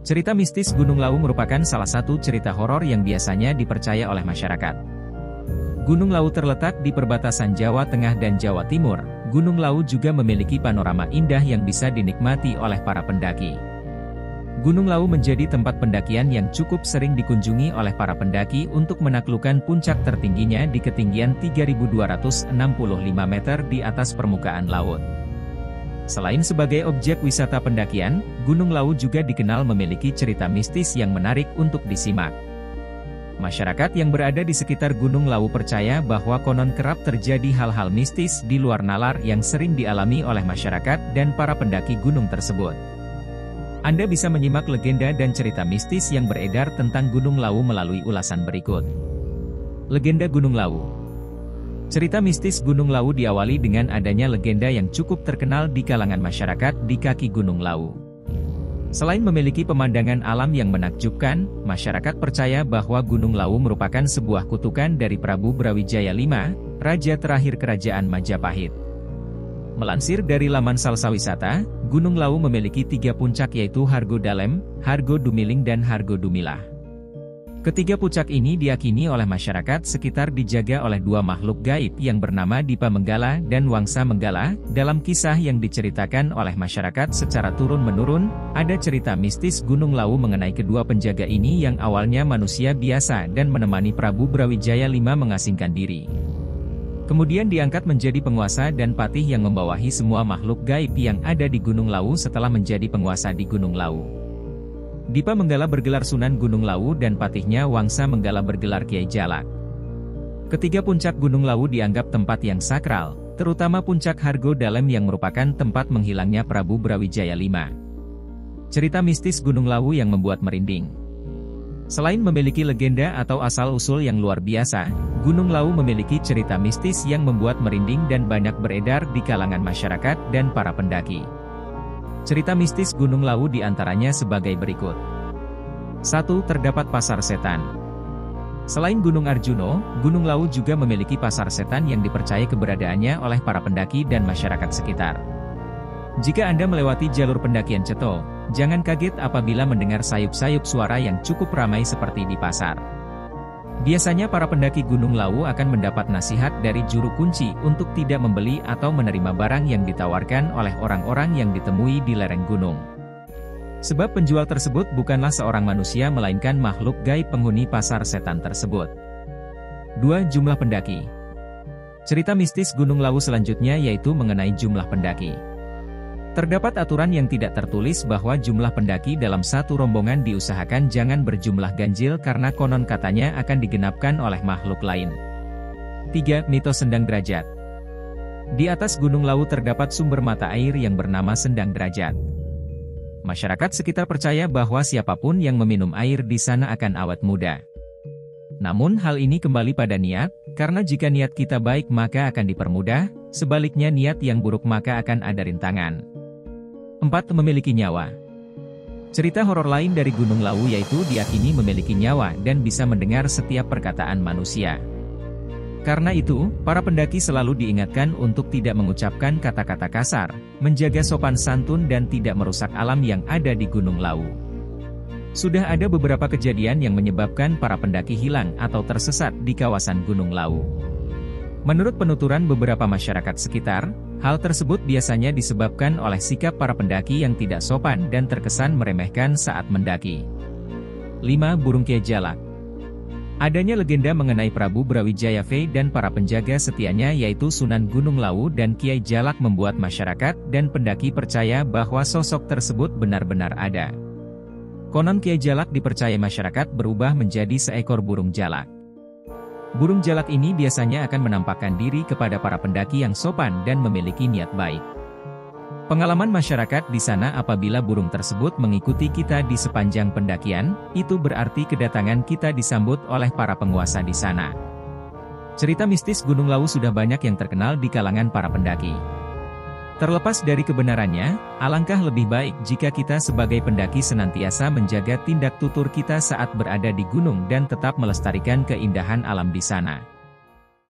Cerita mistis Gunung Lawu merupakan salah satu cerita horor yang biasanya dipercaya oleh masyarakat. Gunung Lawu terletak di perbatasan Jawa Tengah dan Jawa Timur. Gunung Lawu juga memiliki panorama indah yang bisa dinikmati oleh para pendaki. Gunung Lawu menjadi tempat pendakian yang cukup sering dikunjungi oleh para pendaki untuk menaklukkan puncak tertingginya di ketinggian 3.265 meter di atas permukaan laut. Selain sebagai objek wisata pendakian, Gunung Lawu juga dikenal memiliki cerita mistis yang menarik untuk disimak. Masyarakat yang berada di sekitar Gunung Lawu percaya bahwa konon kerap terjadi hal-hal mistis di luar nalar yang sering dialami oleh masyarakat dan para pendaki gunung tersebut. Anda bisa menyimak legenda dan cerita mistis yang beredar tentang Gunung Lawu melalui ulasan berikut. Legenda Gunung Lawu. Cerita mistis Gunung Lawu diawali dengan adanya legenda yang cukup terkenal di kalangan masyarakat di kaki Gunung Lawu. Selain memiliki pemandangan alam yang menakjubkan, masyarakat percaya bahwa Gunung Lawu merupakan sebuah kutukan dari Prabu Brawijaya V, raja terakhir kerajaan Majapahit. Melansir dari laman Salsa Wisata, Gunung Lawu memiliki 3 puncak yaitu Hargo Dalem, Hargo Dumiling dan Hargo Dumilah. Ketiga puncak ini diyakini oleh masyarakat sekitar dijaga oleh 2 makhluk gaib yang bernama Dipa Menggala dan Wangsa Menggala. Dalam kisah yang diceritakan oleh masyarakat secara turun-menurun, ada cerita mistis Gunung Lawu mengenai kedua penjaga ini yang awalnya manusia biasa dan menemani Prabu Brawijaya V mengasingkan diri. Kemudian diangkat menjadi penguasa dan patih yang membawahi semua makhluk gaib yang ada di Gunung Lawu setelah menjadi penguasa di Gunung Lawu. Dipa Menggala bergelar Sunan Gunung Lawu dan patihnya Wangsa Menggala bergelar Kiai Jalak. Ketiga puncak Gunung Lawu dianggap tempat yang sakral, terutama puncak Hargo Dalem yang merupakan tempat menghilangnya Prabu Brawijaya V. Cerita mistis Gunung Lawu yang membuat merinding. Selain memiliki legenda atau asal-usul yang luar biasa, Gunung Lawu memiliki cerita mistis yang membuat merinding dan banyak beredar di kalangan masyarakat dan para pendaki. Cerita mistis Gunung Lawu diantaranya sebagai berikut. 1. Terdapat pasar setan. Selain Gunung Arjuno, Gunung Lawu juga memiliki pasar setan yang dipercaya keberadaannya oleh para pendaki dan masyarakat sekitar. Jika Anda melewati jalur pendakian Ceto, jangan kaget apabila mendengar sayup-sayup suara yang cukup ramai seperti di pasar. Biasanya para pendaki Gunung Lawu akan mendapat nasihat dari juru kunci untuk tidak membeli atau menerima barang yang ditawarkan oleh orang-orang yang ditemui di lereng gunung. Sebab penjual tersebut bukanlah seorang manusia melainkan makhluk gaib penghuni pasar setan tersebut. 2. Jumlah pendaki. Cerita mistis Gunung Lawu selanjutnya yaitu mengenai jumlah pendaki. Terdapat aturan yang tidak tertulis bahwa jumlah pendaki dalam satu rombongan diusahakan jangan berjumlah ganjil karena konon katanya akan digenapkan oleh makhluk lain. 3. Mitos Sendang Derajat. Di atas Gunung Lawu terdapat sumber mata air yang bernama Sendang Derajat. Masyarakat sekitar percaya bahwa siapapun yang meminum air di sana akan awet muda. Namun hal ini kembali pada niat, karena jika niat kita baik maka akan dipermudah, sebaliknya niat yang buruk maka akan ada rintangan. 4. Memiliki nyawa. Cerita horor lain dari Gunung Lawu yaitu diyakini memiliki nyawa dan bisa mendengar setiap perkataan manusia. Karena itu, para pendaki selalu diingatkan untuk tidak mengucapkan kata-kata kasar, menjaga sopan santun dan tidak merusak alam yang ada di Gunung Lawu. Sudah ada beberapa kejadian yang menyebabkan para pendaki hilang atau tersesat di kawasan Gunung Lawu. Menurut penuturan beberapa masyarakat sekitar, hal tersebut biasanya disebabkan oleh sikap para pendaki yang tidak sopan dan terkesan meremehkan saat mendaki. 5. Burung Kiai Jalak. Adanya legenda mengenai Prabu Brawijaya V dan para penjaga setianya yaitu Sunan Gunung Lawu dan Kiai Jalak membuat masyarakat dan pendaki percaya bahwa sosok tersebut benar-benar ada. Konon Kiai Jalak dipercaya masyarakat berubah menjadi seekor burung jalak. Burung jalak ini biasanya akan menampakkan diri kepada para pendaki yang sopan dan memiliki niat baik. Pengalaman masyarakat di sana apabila burung tersebut mengikuti kita di sepanjang pendakian, itu berarti kedatangan kita disambut oleh para penguasa di sana. Cerita mistis Gunung Lawu sudah banyak yang terkenal di kalangan para pendaki. Terlepas dari kebenarannya, alangkah lebih baik jika kita sebagai pendaki senantiasa menjaga tindak tutur kita saat berada di gunung dan tetap melestarikan keindahan alam di sana.